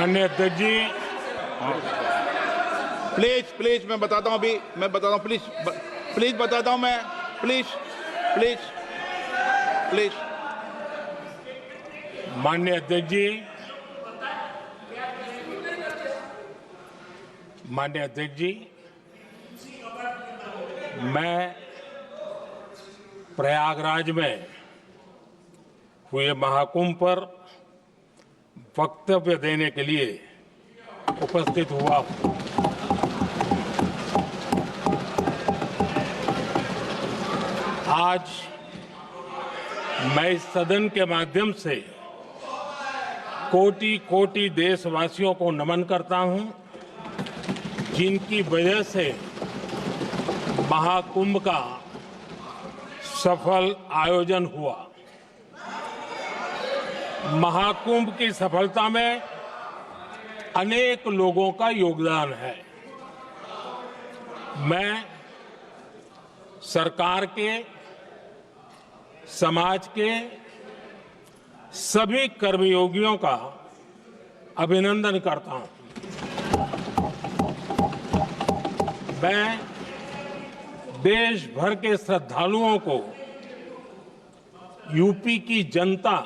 माननीय अध्यक्ष जी, प्लीज मैं बताता हूं, अभी मैं बताता हूं, प्लीज बताता हूं मैं, प्लीज माननीय अध्यक्ष जी, माननीय अध्यक्ष जी, मैं प्रयागराज में हुए महाकुंभ पर वक्तव्य देने के लिए उपस्थित हुआ हूं। आज मैं इस सदन के माध्यम से कोटि कोटि देशवासियों को नमन करता हूं, जिनकी वजह से महाकुंभ का सफल आयोजन हुआ। महाकुंभ की सफलता में अनेक लोगों का योगदान है। मैं सरकार के, समाज के सभी कर्मयोगियों का अभिनंदन करता हूं। मैं देश भर के श्रद्धालुओं को, यूपी की जनता,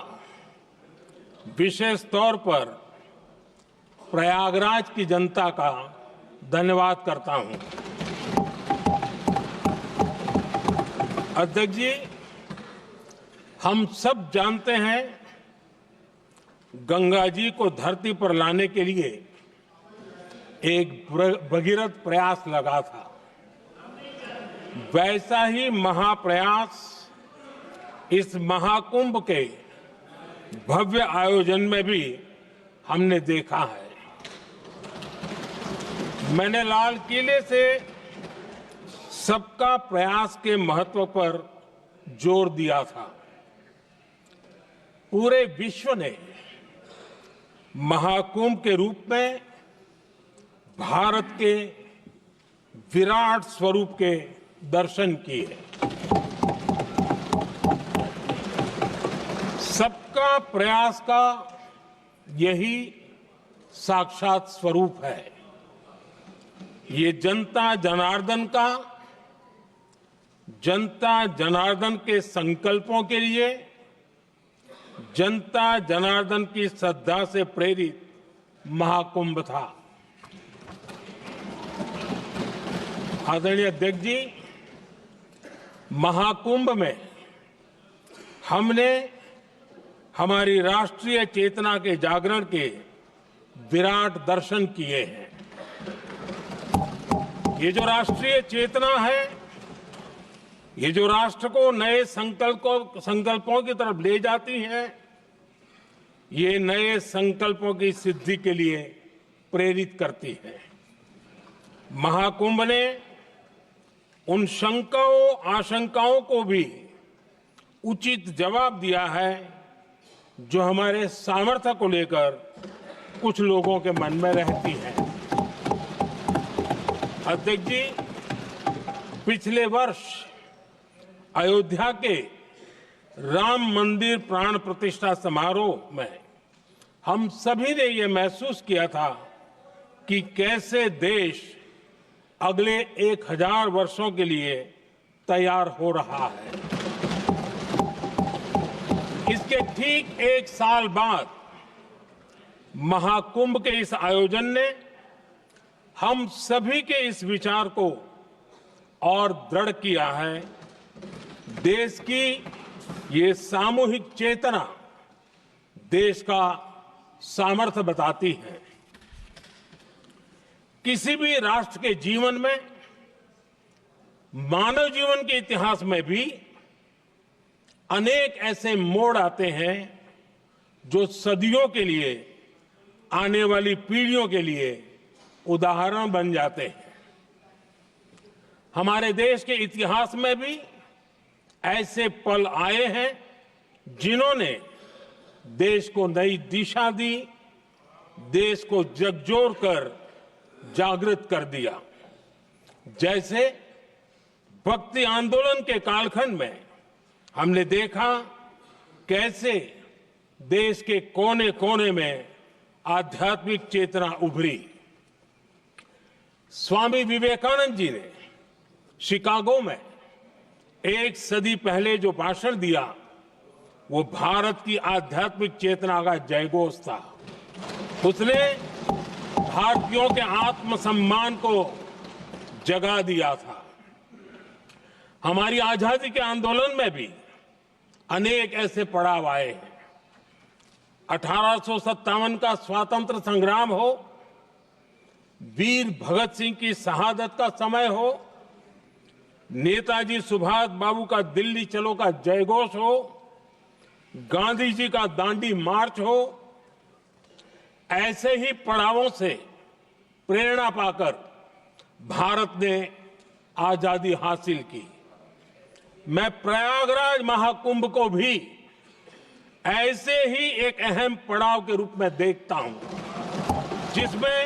विशेष तौर पर प्रयागराज की जनता का धन्यवाद करता हूं। अध्यक्ष जी, हम सब जानते हैं गंगा जी को धरती पर लाने के लिए एक भगीरथ प्रयास लगा था। वैसा ही महाप्रयास इस महाकुंभ के भव्य आयोजन में भी हमने देखा है। मैंने लाल किले से सबका प्रयास के महत्व पर जोर दिया था। पूरे विश्व ने महाकुंभ के रूप में भारत के विराट स्वरूप के दर्शन किए। सबका प्रयास का यही साक्षात स्वरूप है। ये जनता जनार्दन के संकल्पों के लिए, जनता जनार्दन की श्रद्धा से प्रेरित महाकुंभ था। आदरणीय अध्यक्ष जी, महाकुंभ में हमने हमारी राष्ट्रीय चेतना के जागरण के विराट दर्शन किए हैं। ये जो राष्ट्रीय चेतना है, ये जो राष्ट्र को नए संकल्पों की तरफ ले जाती है, ये नए संकल्पों की सिद्धि के लिए प्रेरित करती है। महाकुंभ ने उन शंकाओं, आशंकाओं को भी उचित जवाब दिया है जो हमारे सामर्थ्य को लेकर कुछ लोगों के मन में रहती है। अध्यक्ष जी, पिछले वर्ष अयोध्या के राम मंदिर प्राण प्रतिष्ठा समारोह में हम सभी ने ये महसूस किया था कि कैसे देश अगले 1000 वर्षों के लिए तैयार हो रहा है। इसके ठीक 1 साल बाद महाकुंभ के इस आयोजन ने हम सभी के इस विचार को और दृढ़ किया है। देश की ये सामूहिक चेतना देश का सामर्थ्य बताती है। किसी भी राष्ट्र के जीवन में, मानव जीवन के इतिहास में भी अनेक ऐसे मोड़ आते हैं जो सदियों के लिए, आने वाली पीढ़ियों के लिए उदाहरण बन जाते हैं। हमारे देश के इतिहास में भी ऐसे पल आए हैं जिन्होंने देश को नई दिशा दी, देश को झकझोर कर जागृत कर दिया। जैसे भक्ति आंदोलन के कालखंड में हमने देखा कैसे देश के कोने कोने में आध्यात्मिक चेतना उभरी। स्वामी विवेकानंद जी ने शिकागो में 1 सदी पहले जो भाषण दिया, वो भारत की आध्यात्मिक चेतना का जयघोष था। उसने भारतीयों के आत्मसम्मान को जगा दिया था। हमारी आजादी के आंदोलन में भी अनेक ऐसे पड़ाव आए हैं। 1857 का स्वतंत्र संग्राम हो, वीर भगत सिंह की शहादत का समय हो, नेताजी सुभाष बाबू का दिल्ली चलो का जयघोष हो, गांधी जी का दांडी मार्च हो, ऐसे ही पड़ावों से प्रेरणा पाकर भारत ने आजादी हासिल की। मैं प्रयागराज महाकुंभ को भी ऐसे ही एक अहम पड़ाव के रूप में देखता हूं, जिसमें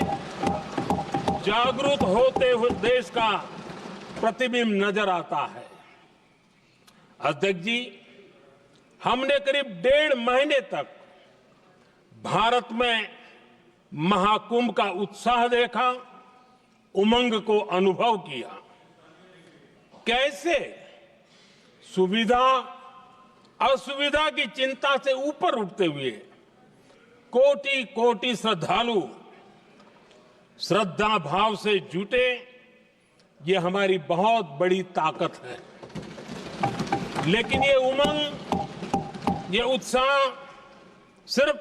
जागरूक होते हुए देश का प्रतिबिंब नजर आता है। अध्यक्ष जी, हमने करीब 1.5 महीने तक भारत में महाकुंभ का उत्साह देखा, उमंग को अनुभव किया। कैसे सुविधा असुविधा की चिंता से ऊपर उठते हुए कोटि कोटि श्रद्धालु श्रद्धा भाव से जुटे, ये हमारी बहुत बड़ी ताकत है। लेकिन ये उमंग, ये उत्साह सिर्फ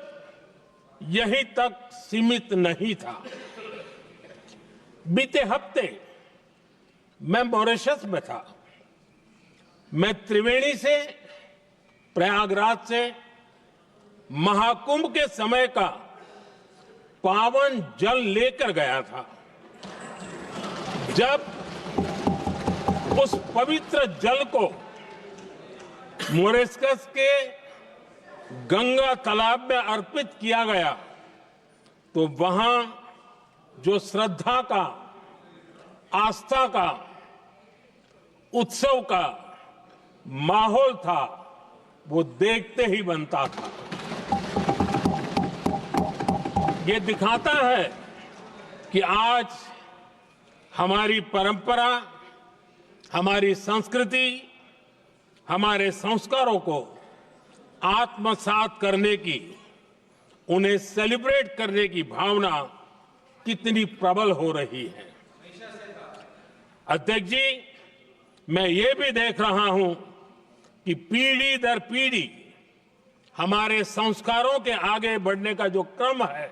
यहीं तक सीमित नहीं था। बीते हफ्ते मैं मॉरिशस में था। मैं त्रिवेणी से, प्रयागराज से महाकुंभ के समय का पावन जल लेकर गया था। जब उस पवित्र जल को मॉरिशस के गंगा तालाब में अर्पित किया गया, तो वहां जो श्रद्धा का, आस्था का, उत्सव का माहौल था, वो देखते ही बनता था। ये दिखाता है कि आज हमारी परंपरा, हमारी संस्कृति, हमारे संस्कारों को आत्मसात करने की, उन्हें सेलिब्रेट करने की भावना कितनी प्रबल हो रही है। अध्यक्ष जी, मैं ये भी देख रहा हूं कि पीढ़ी दर पीढ़ी हमारे संस्कारों के आगे बढ़ने का जो क्रम है,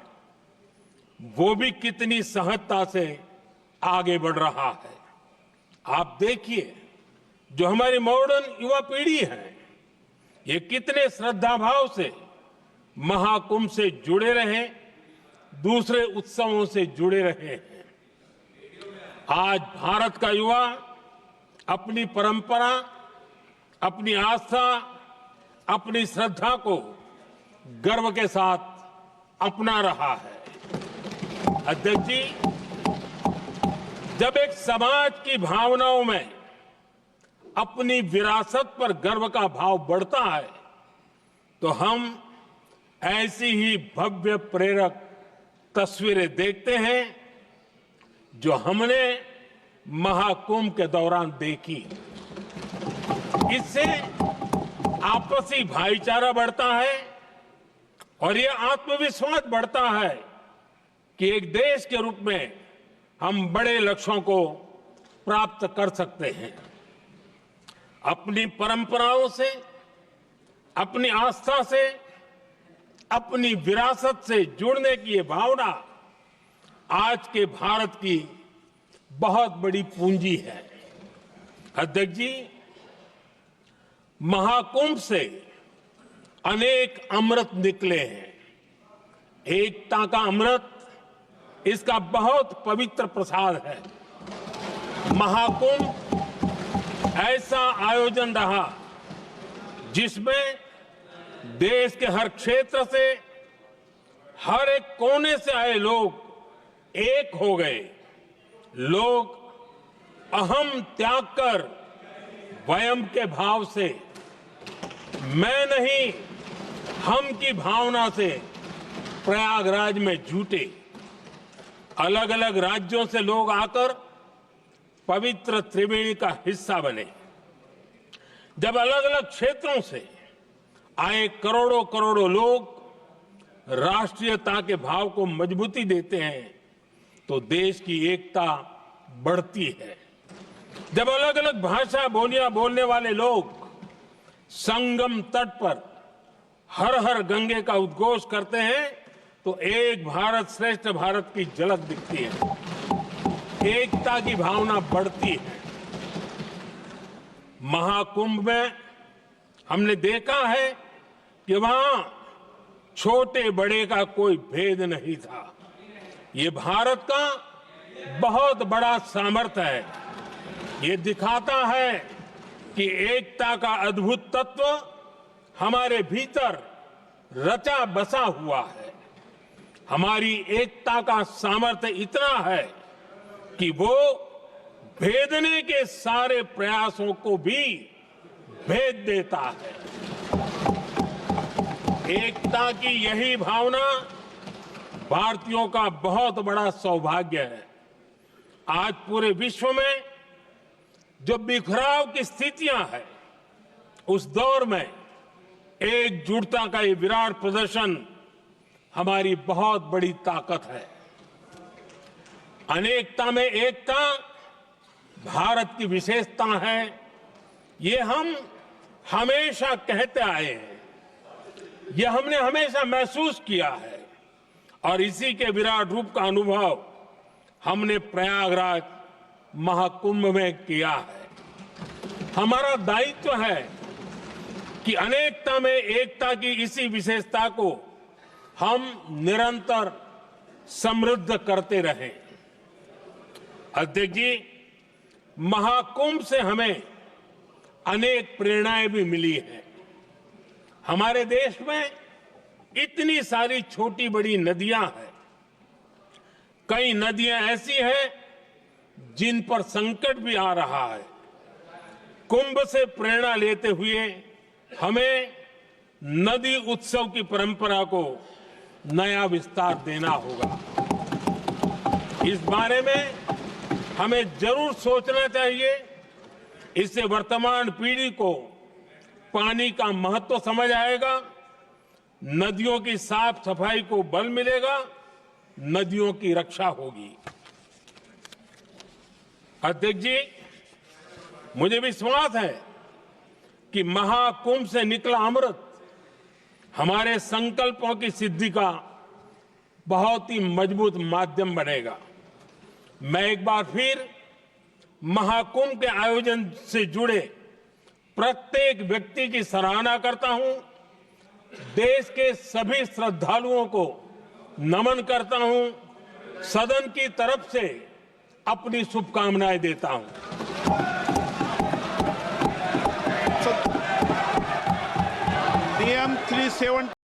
वो भी कितनी सहजता से आगे बढ़ रहा है। आप देखिए, जो हमारी मॉडर्न युवा पीढ़ी है, ये कितने श्रद्धा भाव से महाकुंभ से जुड़े रहे, दूसरे उत्सवों से जुड़े रहे हैं। आज भारत का युवा अपनी परंपरा, अपनी आस्था, अपनी श्रद्धा को गर्व के साथ अपना रहा है। अध्यक्ष जी, जब एक समाज की भावनाओं में अपनी विरासत पर गर्व का भाव बढ़ता है, तो हम ऐसी ही भव्य प्रेरक तस्वीरें देखते हैं जो हमने महाकुंभ के दौरान देखी। इससे आपसी भाईचारा बढ़ता है और ये आत्मविश्वास बढ़ता है कि एक देश के रूप में हम बड़े लक्ष्यों को प्राप्त कर सकते हैं। अपनी परंपराओं से, अपनी आस्था से, अपनी विरासत से जुड़ने की ये भावना आज के भारत की बहुत बड़ी पूंजी है। अध्यक्ष जी, महाकुंभ से अनेक अमृत निकले हैं। एकता का अमृत इसका बहुत पवित्र प्रसाद है। महाकुंभ ऐसा आयोजन रहा जिसमें देश के हर क्षेत्र से, हर एक कोने से आए लोग एक हो गए। लोग अहम त्याग कर वयम के भाव से, मैं नहीं हम की भावना से प्रयागराज में जुटे। अलग अलग राज्यों से लोग आकर पवित्र त्रिवेणी का हिस्सा बने। जब अलग अलग क्षेत्रों से आए करोड़ों करोड़ों लोग राष्ट्रीयता के भाव को मजबूती देते हैं तो देश की एकता बढ़ती है। जब अलग अलग भाषा बोलियां बोलने वाले लोग संगम तट पर हर हर गंगे का उद्घोष करते हैं तो एक भारत श्रेष्ठ भारत की झलक दिखती है, एकता की भावना बढ़ती है। महाकुंभ में हमने देखा है कि वहां छोटे बड़े का कोई भेद नहीं था। ये भारत का बहुत बड़ा सामर्थ्य है। ये दिखाता है कि एकता का अद्भुत तत्व हमारे भीतर रचा बसा हुआ है। हमारी एकता का सामर्थ्य इतना है कि वो भेदने के सारे प्रयासों को भी भेद देता है। एकता की यही भावना भारतीयों का बहुत बड़ा सौभाग्य है। आज पूरे विश्व में जो बिखराव की स्थितियां हैं, उस दौर में एकजुटता का ये विराट प्रदर्शन हमारी बहुत बड़ी ताकत है। अनेकता में एकता भारत की विशेषता है, ये हम हमेशा कहते आए हैं, ये हमने हमेशा महसूस किया है और इसी के विराट रूप का अनुभव हमने प्रयागराज महाकुंभ में किया है। हमारा दायित्व है कि अनेकता में एकता की इसी विशेषता को हम निरंतर समृद्ध करते रहें। अध्यक्ष जी, महाकुंभ से हमें अनेक प्रेरणाएं भी मिली हैं। हमारे देश में इतनी सारी छोटी बड़ी नदियां हैं। कई नदियां ऐसी हैं जिन पर संकट भी आ रहा है। कुंभ से प्रेरणा लेते हुए हमें नदी उत्सव की परंपरा को नया विस्तार देना होगा। इस बारे में हमें जरूर सोचना चाहिए। इससे वर्तमान पीढ़ी को पानी का महत्व समझ आएगा, नदियों की साफ सफाई को बल मिलेगा, नदियों की रक्षा होगी। अध्यक्ष जी, मुझे विश्वास है कि महाकुंभ से निकला अमृत हमारे संकल्पों की सिद्धि का बहुत ही मजबूत माध्यम बनेगा। मैं एक बार फिर महाकुंभ के आयोजन से जुड़े प्रत्येक व्यक्ति की सराहना करता हूं। देश के सभी श्रद्धालुओं को नमन करता हूं। सदन की तरफ से अपनी शुभकामनाएं देता हूं। नियम 370